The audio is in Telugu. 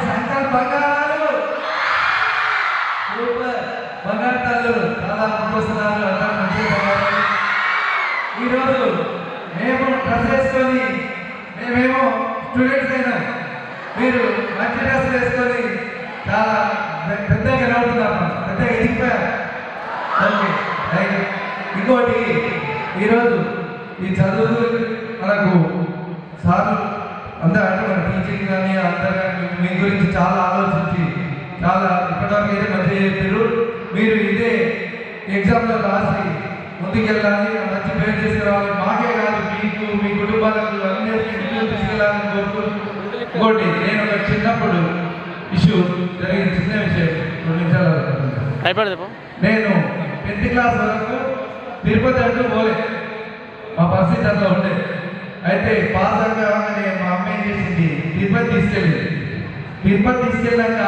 సంకల్ బంగారాలు సూపర్ బంగారు తల్లు చాలా వస్తున్నారు అంతా మంచిగా బంగారు. ఈరోజు మేము డ్రెస్ వేసుకొని మేమేమో స్టూడెంట్స్ అయినాం, మీరు మంచి డ్రెస్ వేసుకొని చాలా పెద్దగా కనబడుతున్నారు, పెద్దగా ఎదిగిపోయారు. Okay thank you. ఇంకోటి ఈరోజు ఈ చదువు మనకు సార్లు అందరూ అంటే మన టీచింగ్ కానీ అందరూ మీ గురించి చాలా ఆలోచించి చాలా ఇప్పటివరకు అయితే మంచిగా చెప్పారు. మీరు ఇదే ఎగ్జామ్లో రాసి ముందుకెళ్ళాలి, మంచి పేరు తీసుకురావాలి, మాకే కాదు మీకు మీ కుటుంబాలకు అన్నింటినీ తీసుకెళ్ళాలని కోరుకుంటూ. ఇంకోటి నేను ఒక చిన్నప్పుడు ఇష్యూ జరిగిన చిన్న విషయం 2 నిమిషాలు. నేను 10th క్లాస్ వరకు తిరుపతి అంటూ పోలే, మా పరిస్థితి అట్లా ఉండే. అయితే పాస్ అవ్వగానే మా అమ్మ ఏం చేసింది, తిరుపతి తీసుకెళ్ళింది. తిరుపతి తీసుకెళ్ళాక